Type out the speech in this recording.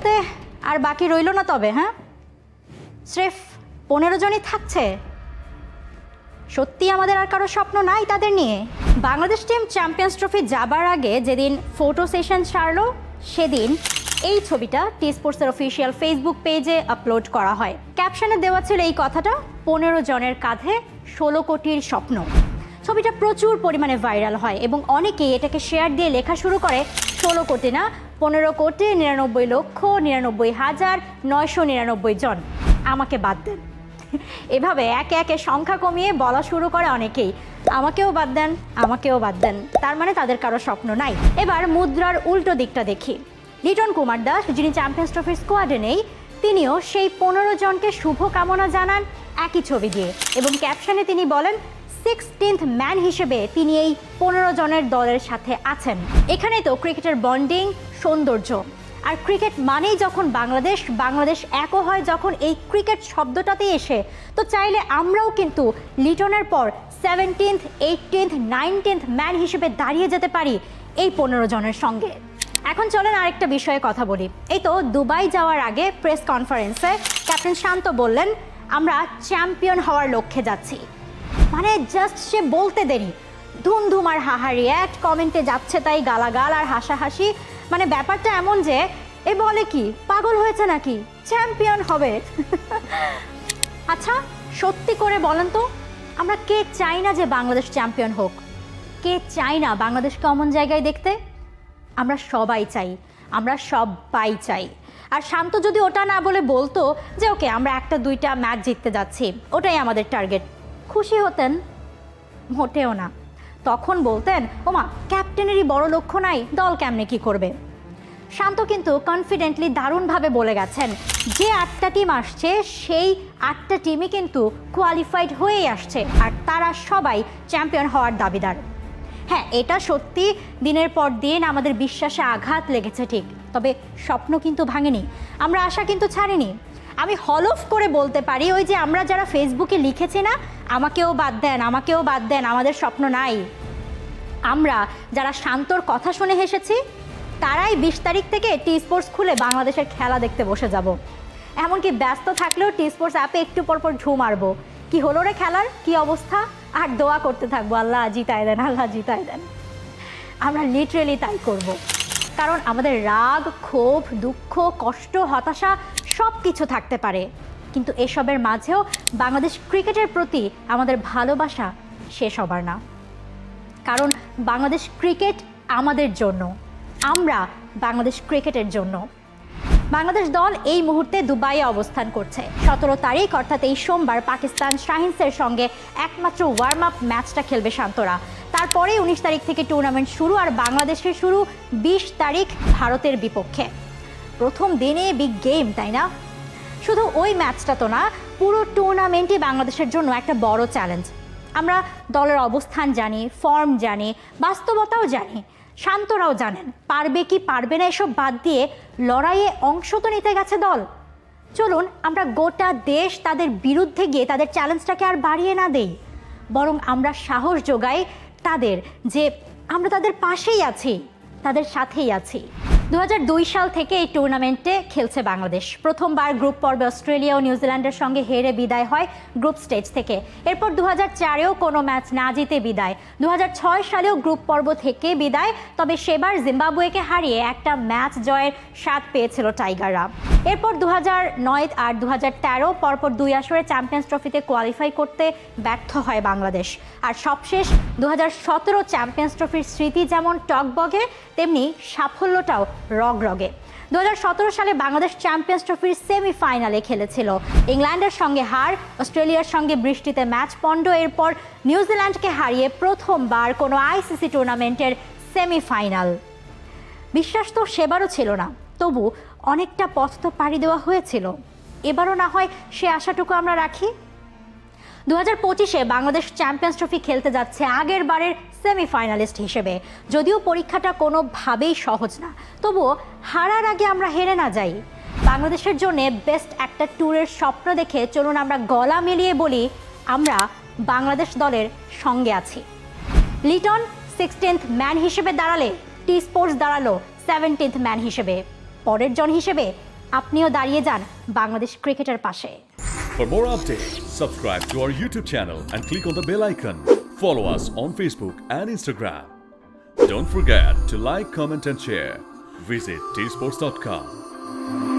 কমতে আর বাকি রইল না তবে, হ্যাঁ? স্রেফ 15 জনই থাকছে। সত্যি আমাদের আর কারো স্বপ্ন নাই তাদের নিয়ে? বাংলাদেশ টিম চ্যাম্পিয়ন্স ট্রফি যাবার আগে যেদিন ফটো সেশন সারলো, সেদিন এই ছবিটা টি স্পোর্টসের অফিসিয়াল ফেসবুক পেজে আপলোড করা হয়। ক্যাপশনে দেওয়া ছিল এই কথাটা, 15 জনের কাঁধে 16 কোটির স্বপ্ন। ছবিটা প্রচুর পরিমাণে ভাইরাল হয় এবং অনেকেই এটাকে শেয়ার দিয়ে লেখা শুরু করে 16 কোটি না, 15,99,99,999 জন। আমাকে বাদ দেন। এভাবে একে একে সংখ্যা কমিয়ে বলা শুরু করে অনেকেই, আমাকেও বাদ দেন, আমাকেও বাদ দেন। তার মানে তাদের কারো স্বপ্ন নাই। এবার মুদ্রার উল্টো দিকটা দেখি। লিটন কুমার দাস, যিনি চ্যাম্পিয়ন্স ট্রফির স্কোয়াডে নেই, তিনিও সেই 15 জনকে শুভকামনা জানান একই ছবি দিয়ে এবং ক্যাপশনে তিনি বলেন 16th ম্যান হিসেবে তিনি এই 15 জনের দলের সাথে আছেন। এখানে তো ক্রিকেটের বন্ডিং, সৌন্দর্য। আর ক্রিকেট মানেই যখন বাংলাদেশ একও হয় যখন এই ক্রিকেট শব্দটাতেই এসে, তো চাইলে আমরাও কিন্তু লিটনের পর 17th, 18th, 19th ম্যান হিসেবে দাঁড়িয়ে যেতে পারি এই 15 জনের সঙ্গে। এখন চলেন আরেকটা বিষয়ে কথা বলি। এই তো দুবাই যাওয়ার আগে প্রেস কনফারেন্সে ক্যাপ্টেন শান্ত বললেন, আমরা চ্যাম্পিয়ন হওয়ার লক্ষ্যে যাচ্ছি। মানে জাস্ট সে বলতে দেরি, ধুমধুম আর হাহারি, এক কমেন্টে যাচ্ছে তাই গালাগাল আর হাসাহাসি। মানে ব্যাপারটা এমন যে এ বলে কি, পাগল হয়েছে নাকি, চ্যাম্পিয়ন হবে? আচ্ছা সত্যি করে বলেন তো, আমরা কে চাই না যে বাংলাদেশ চ্যাম্পিয়ন হোক? কে চাই না বাংলাদেশকে অমন জায়গায় দেখতে? আমরা সবাই চাই, আমরা সবাই চাই। আর শান্ত যদি ওটা না বলে বলতো যে ওকে আমরা 1-2টা ম্যাচ জিততে যাচ্ছি, ওটাই আমাদের টার্গেট, খুশি হতেন? মোটেও না। তখন বলতেন, ওমা ক্যাপ্টেনেরই বড় লক্ষ্য নাই, দল কেমনে কি করবে। শান্ত কিন্তু কনফিডেন্টলি দারুণভাবে বলে গেছেন যে 8টা টিম আসছে সেই 8টা টিমই কিন্তু কোয়ালিফাইড হয়েই আসছে আর তারা সবাই চ্যাম্পিয়ন হওয়ার দাবিদার। হ্যাঁ, এটা সত্যি দিনের পর দিন আমাদের বিশ্বাসে আঘাত লেগেছে ঠিক, তবে স্বপ্ন কিন্তু ভাঙেনি, আমরা আশা কিন্তু ছাড়িনি। আমি হলফ করে বলতে পারি, ওই যে আমরা যারা ফেসবুকে লিখেছি না, আমাকেও বাদ দেন, আমাকেও বাদ দেন, আমাদের স্বপ্ন নাই, আমরা যারা শান্তর কথা শুনে হেসেছি তারাই 20 তারিখ থেকে টি স্পোর্টস খুলে বাংলাদেশের খেলা দেখতে বসে যাব। এমনকি ব্যস্ত থাকলেও টি স্পোর্টস অ্যাপে একটু পরপর ঢু মারবো, কি হলো রে খেলার, কি অবস্থা, আর দোয়া করতে থাকবো, আল্লাহ জিতায় দেন, আল্লাহ জিতায় দেন। আমরা লিটারেলি তাই করব, কারণ আমাদের রাগ, ক্ষোভ, দুঃখ, কষ্ট, হতাশা সব কিছু থাকতে পারে, কিন্তু এসবের মাঝেও বাংলাদেশ ক্রিকেটের প্রতি আমাদের ভালোবাসা শেষ হবার না। কারণ বাংলাদেশ ক্রিকেট আমাদের জন্য, আমরা বাংলাদেশ ক্রিকেটের জন্য। বাংলাদেশ দল এই মুহূর্তে দুবাইয়ে অবস্থান করছে। 17 তারিখ অর্থাৎ এই সোমবার পাকিস্তান শাহিনসের সঙ্গে একমাত্র ওয়ার্ম আপ ম্যাচটা খেলবে শান্তরা। তারপরে 19 তারিখ থেকে টুর্নামেন্ট শুরু, আর বাংলাদেশের শুরু 20 তারিখ ভারতের বিপক্ষে। প্রথম দিনে বিগ গেম, তাই না? শুধু ওই ম্যাচটা তো না, পুরো টুর্নামেন্টই বাংলাদেশের জন্য একটা বড় চ্যালেঞ্জ। আমরা দলের অবস্থান জানি, ফর্ম জানি, বাস্তবতাও জানি, শান্তরাও জানেন পারবে কি পারবে না এসব বাদ দিয়ে লড়াইয়ে অংশ তো নিতে গেছে দল। চলুন আমরা গোটা দেশ তাদের বিরুদ্ধে গিয়ে তাদের চ্যালেঞ্জটাকে আর বাড়িয়ে না দেই, বরং আমরা সাহস যোগাই তাদের যে আমরা তাদের পাশেই আছি, তাদের সাথেই আছি। 2002 সাল থেকে এই টুর্নামেন্টে খেলছে বাংলাদেশ। প্রথমবার গ্রুপ পর্বে অস্ট্রেলিয়া ও নিউজিল্যান্ডের সঙ্গে হেরে বিদায় হয় গ্রুপ স্টেজ থেকে। এরপর 2004-এও কোনো ম্যাচ না জিতে বিদায়, 2006 সালেও গ্রুপ পর্ব থেকে বিদায়, তবে সেবার জিম্বাবুয়েকে হারিয়ে একটা ম্যাচ জয়ের স্বাদ পেয়েছিল টাইগাররা। এরপর 2009 আর 2013 পরপর 2 আসরে চ্যাম্পিয়ন্স ট্রফিতে কোয়ালিফাই করতে ব্যর্থ হয় বাংলাদেশ। আর সবশেষ 2017 চ্যাম্পিয়ন্স ট্রফির স্মৃতি যেমন টকবগে, তেমনি সাফল্যটাও রগরগে। 2017 সালে বাংলাদেশ চ্যাম্পিয়ন্স ট্রফির সেমিফাইনালে খেলেছিল। ইংল্যান্ডের সঙ্গে হার, অস্ট্রেলিয়ার সঙ্গে বৃষ্টিতে ম্যাচ পণ্ড, এরপর নিউজিল্যান্ডকে হারিয়ে প্রথমবার কোনো আইসিসি টুর্নামেন্টের সেমিফাইনাল। বিশ্বাস তো সেবারও ছিল না, তবু অনেকটা পথ তো পাড়ি দেওয়া হয়েছিল। এবারও না হয় সে আশাটুকু আমরা রাখি। 2025-এ বাংলাদেশ চ্যাম্পিয়ন্স ট্রফি খেলতে যাচ্ছে আগের বারের সেমিফাইনালিস্ট হিসেবে। যদিও পরীক্ষাটা কোনোভাবেই সহজ না, তবুও হারার আগে আমরা হেরে না যাই। বাংলাদেশের জন্য বেস্ট একটা ট্যুরের স্বপ্ন দেখে চলুন আমরা গলা মিলিয়ে বলি, আমরা বাংলাদেশ দলের সঙ্গে আছি। লিটন 16th ম্যান হিসেবে দাঁড়ালে টি স্পোর্টস দাঁড়ালো 17th ম্যান হিসেবে। পরের জন হিসেবে আপনিও দাঁড়িয়ে যান বাংলাদেশ ক্রিকেটের পাশে। For more updates, subscribe to our YouTube channel and click on the bell icon. Follow us on Facebook and Instagram. Don't forget to like, comment and share. Visit tsports.com.